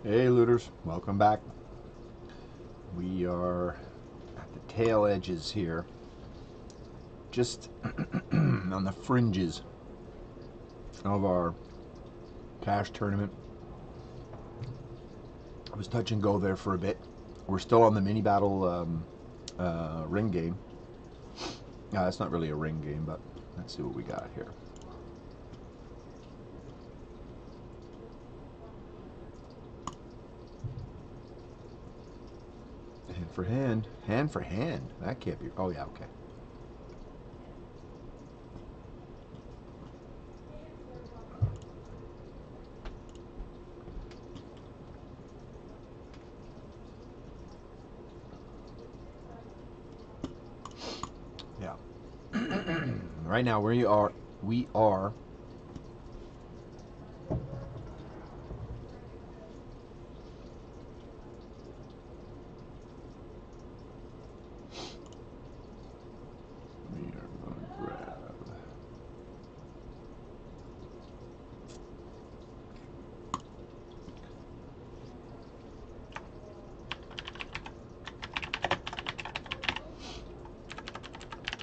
Hey looters, welcome back. We are at the tail edges here, just on the fringes of our cash tournament. I was touch and go there for a bit. We're still on the mini battle ring game. It's not really a ring game, but let's see what we got here. Hand for hand. Hand for hand. That can't be. Oh, yeah, okay. Yeah. Right now, we are we are going to grab.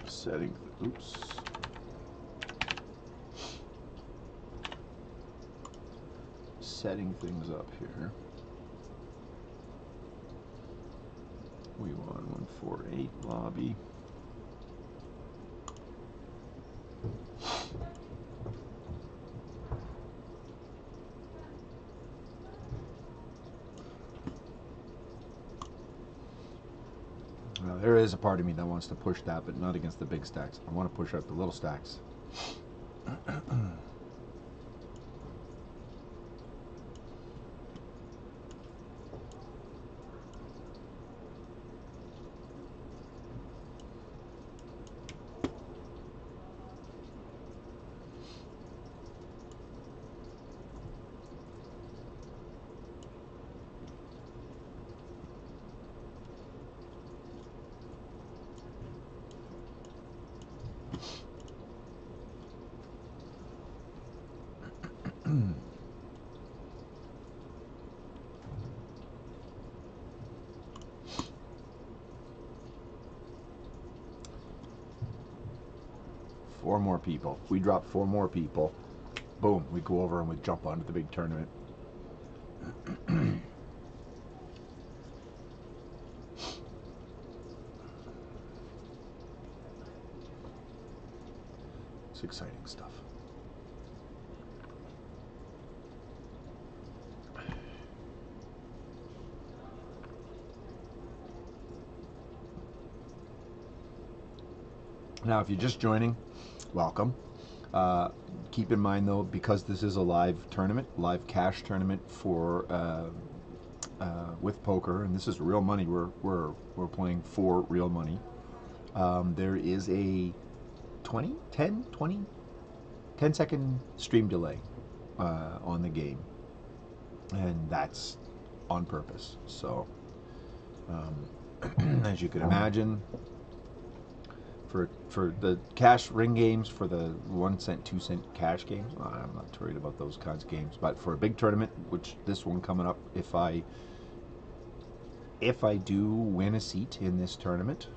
Setting. Oops. Setting things up here. We want 148 lobby. Now, there is a part of me that wants to push that, but not against the big stacks. I want to push out the little stacks. Four more people. If we drop four more people, boom, we go over and we jump onto the big tournament. It's exciting stuff. Now, if you're just joining, welcome. Keep in mind, though, because this is a live tournament, live cash tournament for with poker, and this is real money. We're playing for real money. There is a 10 second stream delay on the game, and that's on purpose. So, as you can imagine, for the cash ring games, for the 1 cent, 2 cent cash games, I'm not worried about those kinds of games. But for a big tournament, which this one coming up, if I do win a seat in this tournament,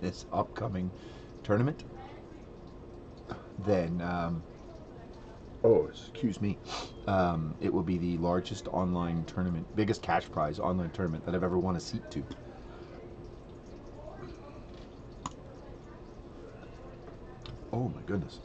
this upcoming tournament, then oh, excuse me, it will be the largest online tournament, biggest cash prize online tournament that I've ever won a seat to. Oh my goodness.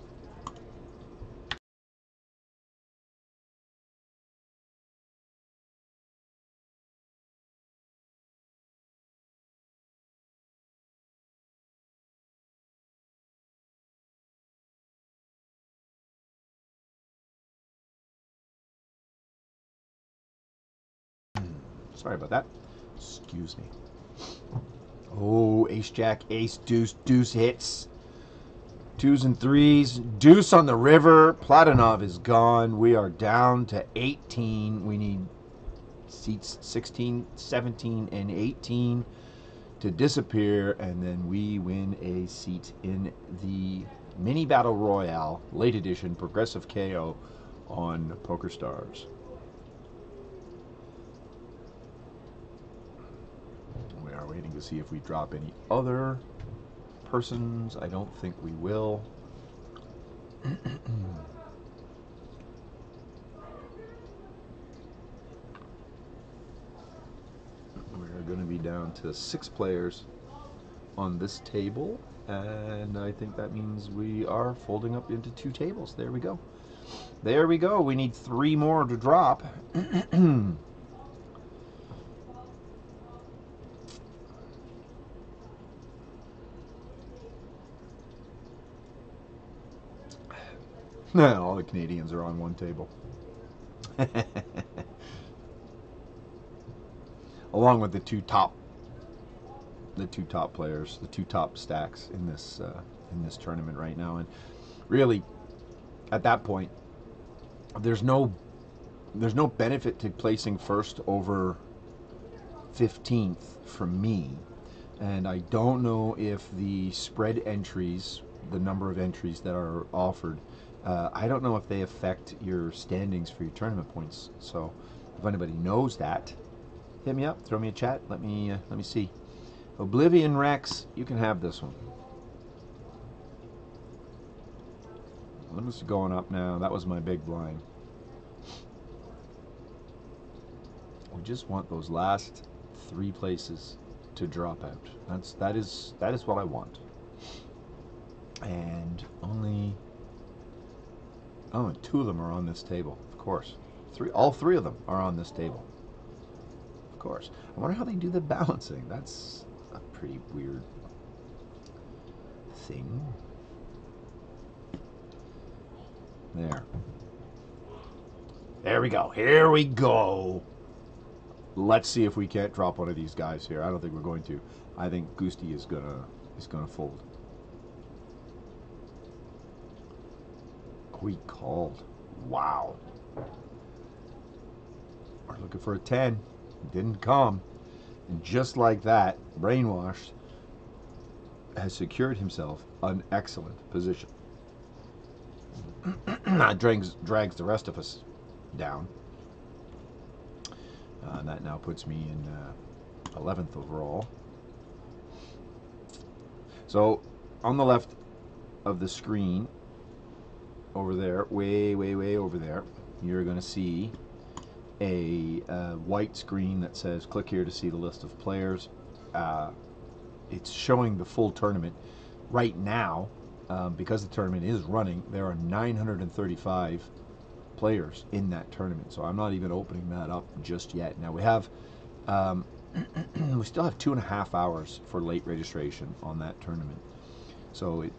Sorry about that. Excuse me. Oh, ace, jack, ace, deuce, deuce hits. Twos and threes. Deuce on the river. Platonov is gone. We are down to 18. We need seats 16, 17, and 18 to disappear, and then we win a seat in the Mini Battle Royale Late Edition Progressive KO on PokerStars. waiting to see if we drop any other persons. I don't think we will. We're going to be down to 6 players on this table, and I think that means we are folding up into 2 tables. There we go. There we go. We need 3 more to drop. All the Canadians are on one table. Along with the two top players, the 2 top stacks in this tournament right now. And really, at that point, there's no benefit to placing first over 15th for me. And I don't know if the spread entries, the number of entries that are offered, I don't know if they affect your standings for your tournament points. So if anybody knows that, hit me up, throw me a chat, let me see. Oblivion Rex, you can have this one. Limits going up now. That was my big blind. We just want those last 3 places to drop out. That is what I want. And only 2 of them are on this table, of course. All 3 of them are on this table, of course. I wonder how they do the balancing. That's a pretty weird thing. There we go. Here we go. Let's see if we can't drop one of these guys here. I don't think we're going to. I think Gusti is gonna fold. Oh, he called. Wow. We're looking for a 10. Didn't come. And just like that, Brainwashed has secured himself an excellent position. drags the rest of us down. And that now puts me in 11th overall. So on the left of the screen, over there, way over there, you're going to see a white screen that says click here to see the list of players. It's showing the full tournament. Right now, because the tournament is running, there are 935 players in that tournament. So I'm not even opening that up just yet. Now we have, we still have 2.5 hours for late registration on that tournament. So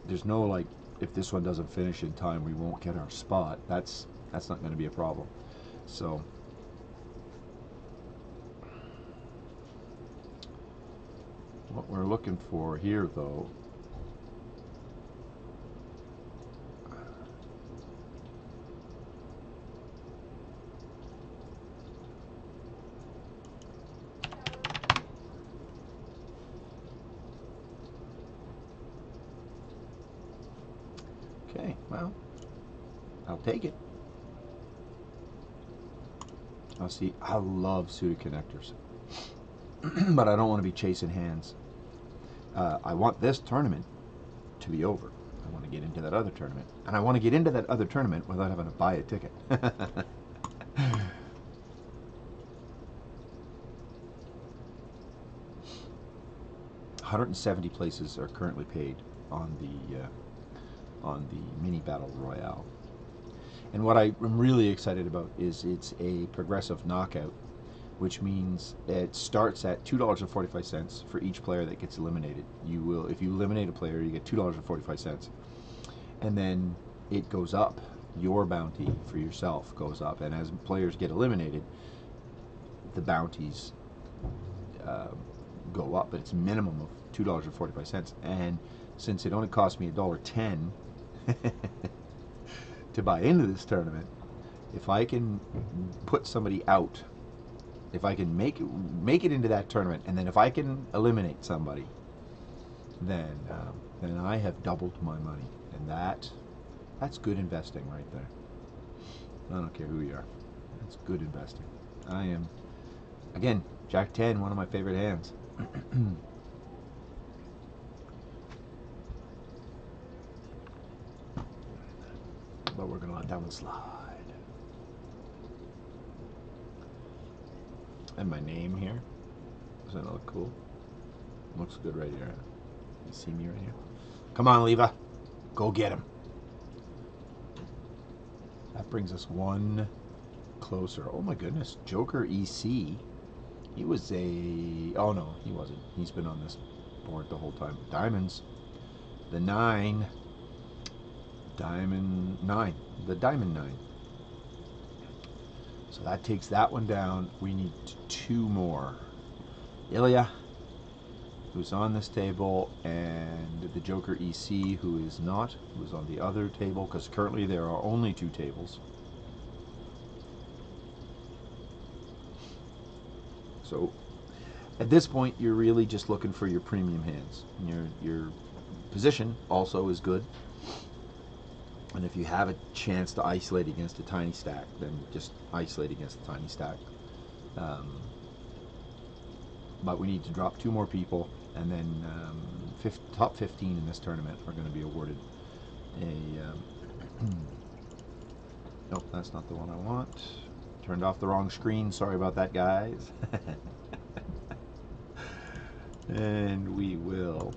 there's no like, if this one doesn't finish in time, we won't get our spot. That's not going to be a problem. So what we're looking for here, though, okay, well, I'll take it. I'll see. I love suited connectors, but I don't want to be chasing hands. I want this tournament to be over. I want to get into that other tournament, and I want to get into that other tournament without having to buy a ticket. 170 places are currently paid on the mini battle royale. And what I'm really excited about is it's a progressive knockout, which means it starts at $2.45 for each player that gets eliminated. You will, if you eliminate a player, you get $2.45, and then it goes up. Your bounty for yourself goes up, and as players get eliminated, the bounties go up, but it's a minimum of $2.45. And since it only cost me $1.10 to buy into this tournament, if I can put somebody out, if I can make it into that tournament, and then if I can eliminate somebody, then I have doubled my money, and that's good investing right there. I don't care who you are. That's good investing. I am, again, Jack 10, one of my favorite hands. But we're gonna let that one slide. And my name here. Doesn't that look cool? Looks good right here. You see me right here? Come on, Leva. Go get him. That brings us one closer. Oh my goodness. Joker EC. He was a... Oh no, he wasn't. He's been on this board the whole time. Diamonds. The 9. Diamond 9. The Diamond 9. So that takes that one down. We need 2 more. Ilya, who's on this table, and the Joker EC, who is not, who's on the other table, because currently there are only 2 tables. So at this point, you're really just looking for your premium hands. And your position also is good. And if you have a chance to isolate against a tiny stack, then just isolate against a tiny stack. But we need to drop 2 more people, and then top 15 in this tournament are going to be awarded a... Nope, that's not the one I want. Turned off the wrong screen. Sorry about that, guys. And we will...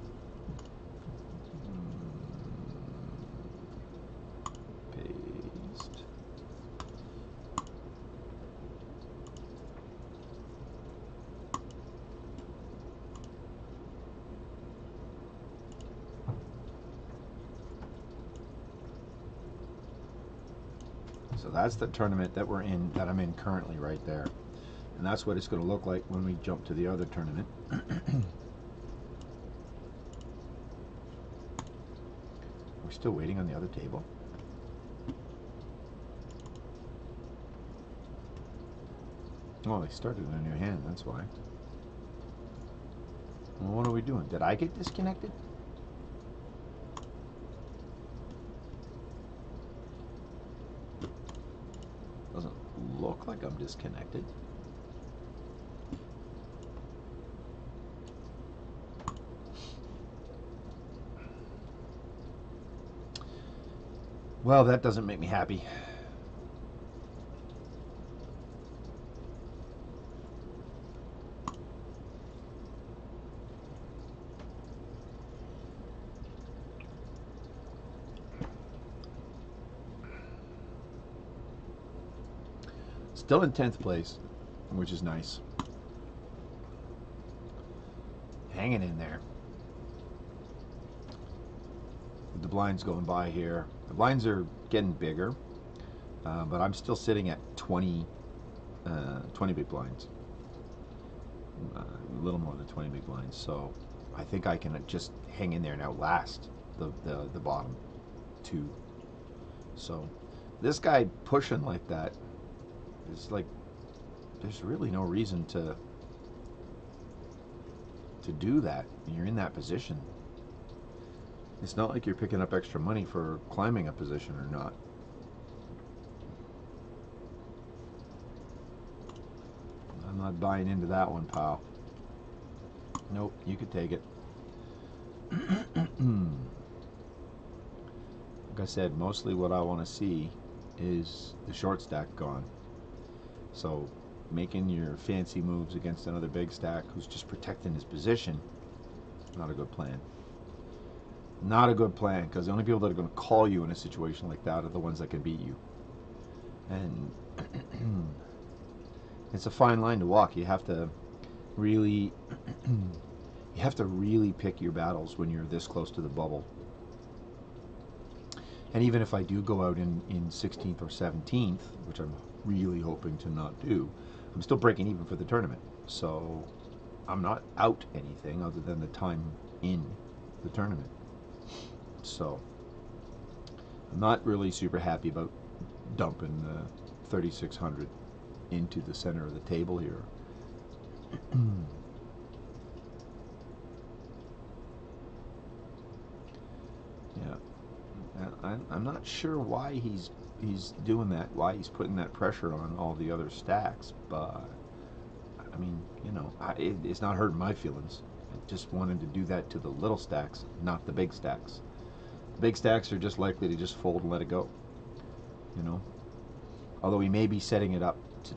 paste. So that's the tournament that we're in, that I'm in currently right there. And that's what it's going to look like when we jump to the other tournament. We're still waiting on the other table. Oh, they started a new hand, that's why. Well, what are we doing? Did I get disconnected? Doesn't look like I'm disconnected. Well, that doesn't make me happy. Still in 10th place, which is nice. Hanging in there. The blinds going by here. The blinds are getting bigger, but I'm still sitting at 20 big blinds. A little more than 20 big blinds. So I think I can just hang in there and outlast the bottom 2. So this guy pushing like that is like, there's really no reason to do that. You're in that position. It's not like you're picking up extra money for climbing a position or not. I'm not buying into that one, pal. Nope, you could take it. Like I said, mostly what I want to see is the short stack gone. So making your fancy moves against another big stack who's just protecting his position, not a good plan. Not a good plan, because the only people that are going to call you in a situation like that are the ones that can beat you. And it's a fine line to walk. You have to really pick your battles when you're this close to the bubble. And even if I do go out in 16th or 17th, which I'm really hoping to not do, I'm still breaking even for the tournament. So I'm not out anything other than the time in the tournament. So I'm not really super happy about dumping 3,600 into the center of the table here. Yeah, I'm not sure why he's doing that, why he's putting that pressure on all the other stacks, but I mean, you know, it's not hurting my feelings. I just wanted to do that to the little stacks, not the big stacks. The big stacks are just likely to just fold and let it go. You know, although we may be setting it up to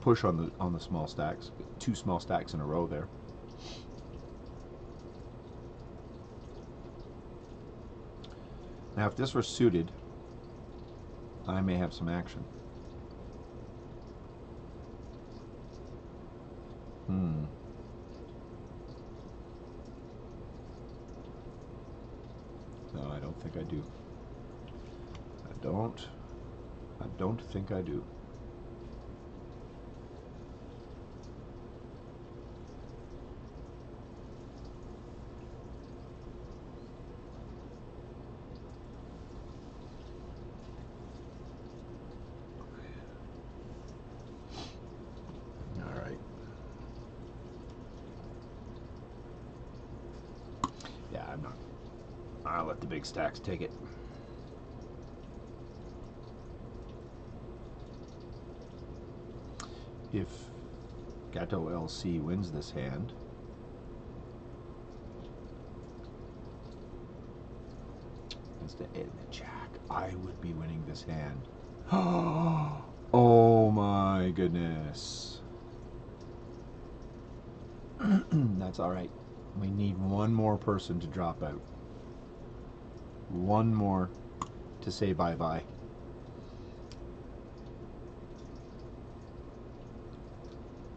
push on the small stacks, 2 small stacks in a row there. Now, if this were suited, I may have some action. No, I don't think I do. I don't think I do. All right. Yeah, I'm not. I'll let the big stacks take it. If Gato LC wins this hand, that's the Ed and the Jack, I would be winning this hand. Oh my goodness. That's all right. We need one more person to drop out. One more to say bye-bye.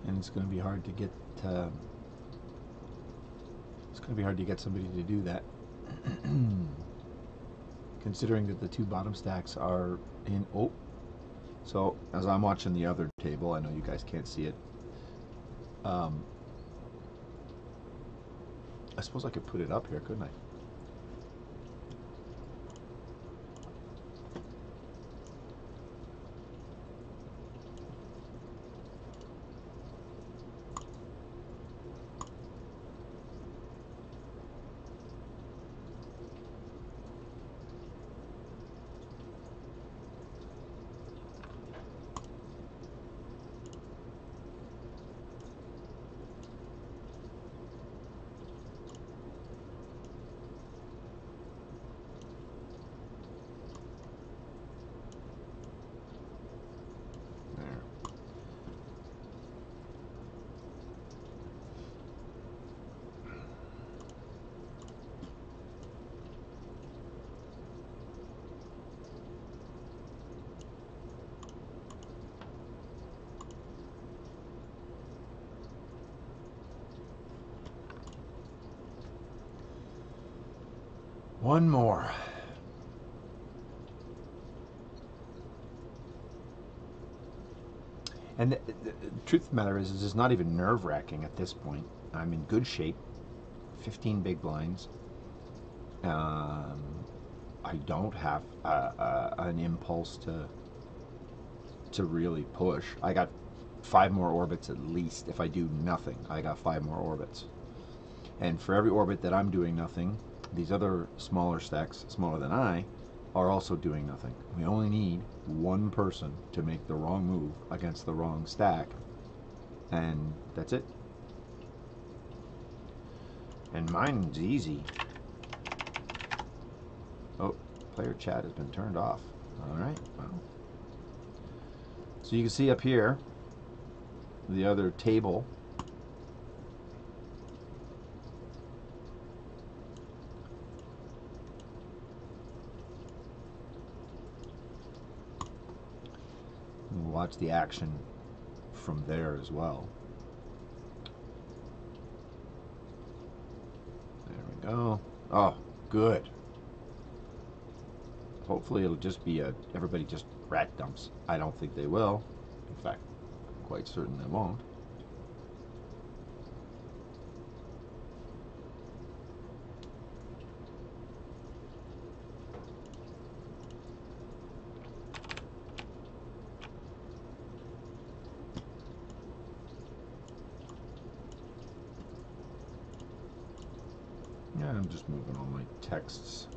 And it's going to be hard to get somebody to do that. Considering that the 2 bottom stacks are in. Oh, so as I'm watching the other table, I know you guys can't see it. I suppose I could put it up here, couldn't I? One more. And the truth of the matter is it's not even nerve-wracking at this point. I'm in good shape. 15 big blinds. I don't have an impulse to really push. I got 5 more orbits at least. If I do nothing, I got 5 more orbits. And for every orbit that I'm doing nothing, these other smaller stacks, smaller than I, are also doing nothing. We only need one person to make the wrong move against the wrong stack, and that's it. And mine's easy. Oh, player chat has been turned off. All right. Well. So you can see up here the other table. We'll watch the action from there as well. There we go. Oh, good. Hopefully it'll just be everybody just rat dumps. I don't think they will. In fact, I'm quite certain they won't. Yeah, I'm just moving all my text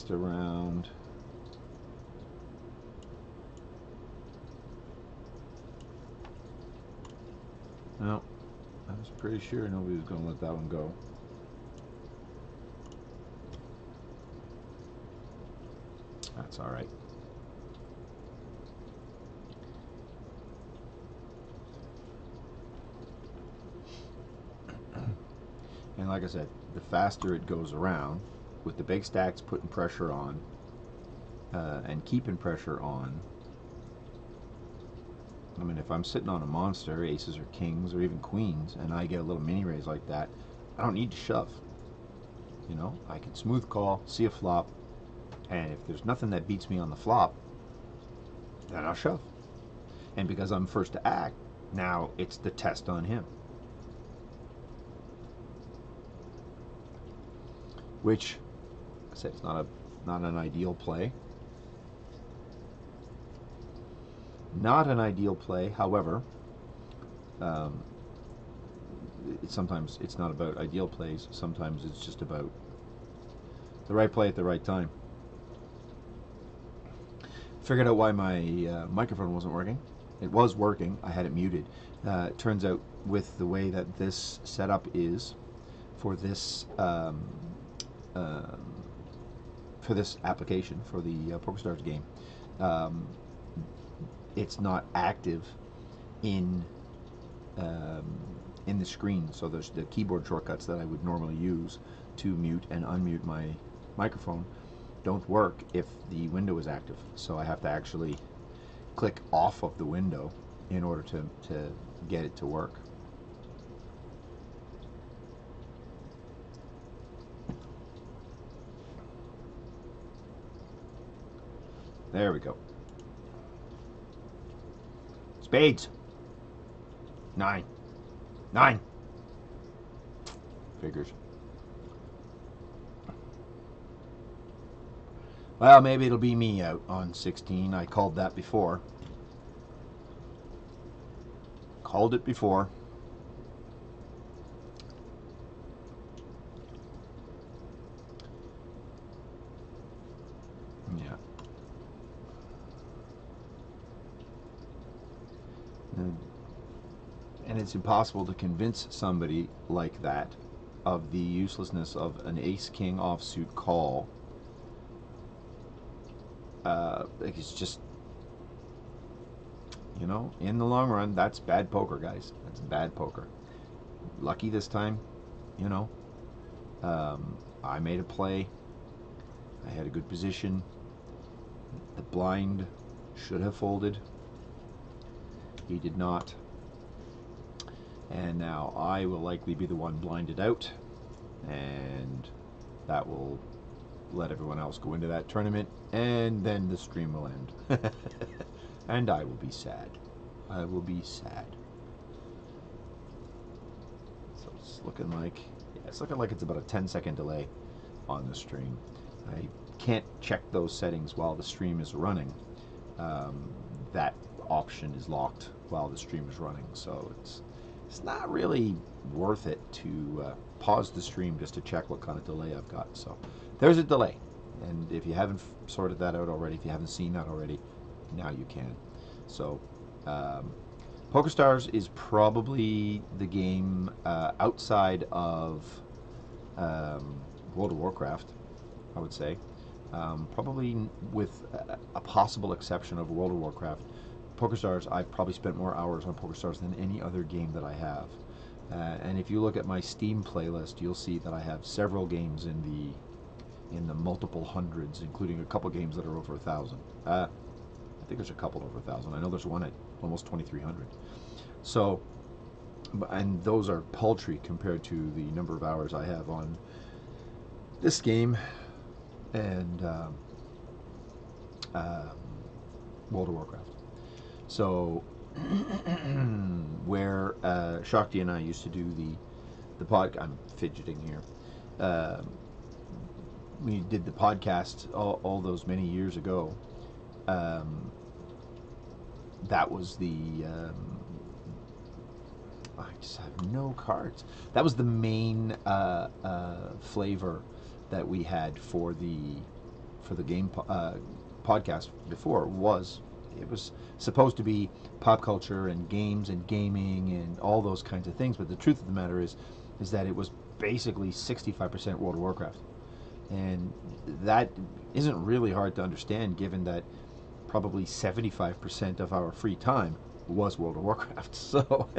around. No, I was pretty sure nobody was going to let that one go. That's all right. And like I said, the faster it goes around, with the big stacks putting pressure on and keeping pressure on. I mean, if I'm sitting on a monster, aces or kings or even queens, and I get a little mini raise like that, I don't need to shove. You know, I can smooth call, see a flop, and if there's nothing that beats me on the flop, then I'll shove. And because I'm first to act, now it's the test on him. Which, I said, it's not an ideal play. Not an ideal play. However, sometimes it's not about ideal plays. Sometimes it's just about the right play at the right time. Figured out why my microphone wasn't working. It was working. I had it muted. It turns out with the way that this setup is for this application for the PokerStars game, it's not active in the screen. So there's the keyboard shortcuts that I would normally use to mute and unmute my microphone don't work if the window is active. So I have to actually click off of the window in order to get it to work. There we go. Spades. 9. 9. Figures. Well, maybe it'll be me out on 16. I called that before. Called it before. Yeah. And it's impossible to convince somebody like that of the uselessness of an ace-king offsuit call. Like, it's just, you know, in the long run, that's bad poker, guys. That's bad poker. Lucky this time, you know. I made a play. I had a good position. The blind should have folded. He did not. And now I will likely be the one blinded out. And that will let everyone else go into that tournament. And then the stream will end. And I will be sad. I will be sad. So it's looking like, yeah, it's looking like it's about a 10-second delay on the stream. I can't check those settings while the stream is running. That option is locked while the stream is running, so it's not really worth it to pause the stream just to check what kind of delay I've got. So there's a delay, and if you haven't sorted that out already, if you haven't seen that already, now you can. So PokerStars is probably the game outside of World of Warcraft, I would say. Probably with a possible exception of World of Warcraft, PokerStars, I've probably spent more hours on PokerStars than any other game that I have. And if you look at my Steam playlist, you'll see that I have several games in the multiple hundreds, including a couple games that are over 1,000. I think there's a couple over 1,000. I know there's one at almost 2,300. So, and those are paltry compared to the number of hours I have on this game and World of Warcraft. So, where Shakti and I used to do the pod, I'm fidgeting here. We did the podcast all those many years ago. That was the I just have no cards. That was the main flavor that we had for the game podcast before, was it was supposed to be pop culture and games and gaming and all those kinds of things. But the truth of the matter is that it was basically 65% World of Warcraft. And that isn't really hard to understand, given that probably 75% of our free time was World of Warcraft. So,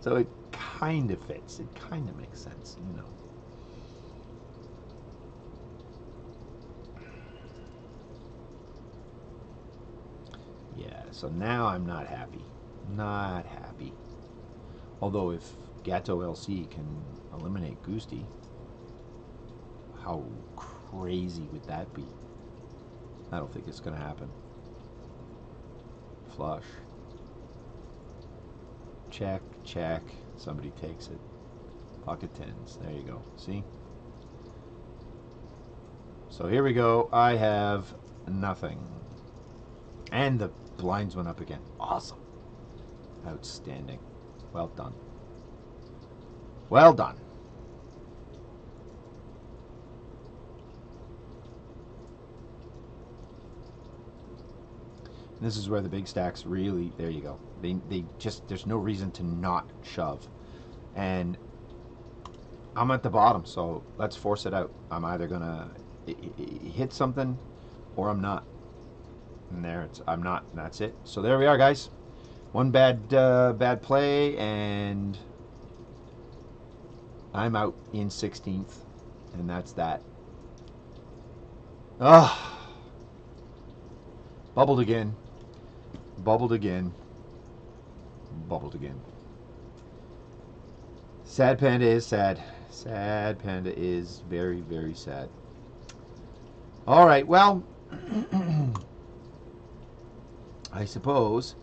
so it kind of fits. It kind of makes sense, you know. Yeah, so now I'm not happy. Not happy. Although if Gato LC can eliminate Gusti, how crazy would that be? I don't think it's going to happen. Flush. Check, check. Somebody takes it. Pocket tens. There you go. See? So here we go. I have nothing. And the blinds went up again. Awesome. Outstanding. Well done. Well done. This is where the big stacks really, there you go. They just, there's no reason to not shove. And I'm at the bottom, so let's force it out. I'm either going to hit something or I'm not. And there, I'm not, and that's it. So there we are, guys. One bad play, and I'm out in 16th, and that's that. Ah, bubbled again. Bubbled again. Bubbled again. Sad Panda is sad. Sad Panda is very, very sad. All right, well, I suppose,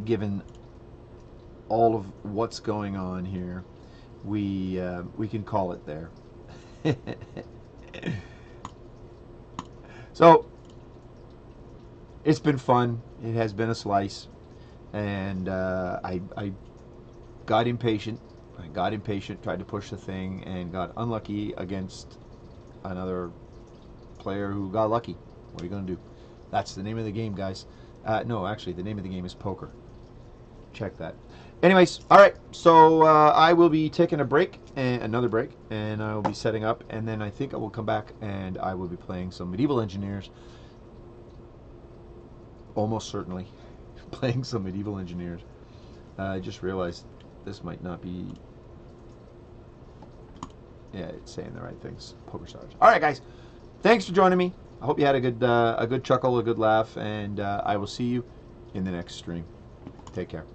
given all of what's going on here, we can call it there. So, it's been fun. It has been a slice, and I got impatient. I got impatient, tried to push the thing, and got unlucky against another player who got lucky. What are you going to do? That's the name of the game, guys. No, actually, the name of the game is poker. Check that. Anyways, all right. So I will be taking a break, another break, and I will be setting up, and then I think I will come back and I will be playing some Medieval Engineers. Almost certainly playing some Medieval Engineers. I just realized this might not be. Yeah, it's saying the right things. Poker Stars. All right, guys. Thanks for joining me. I hope you had a good chuckle, a good laugh, and I will see you in the next stream. Take care.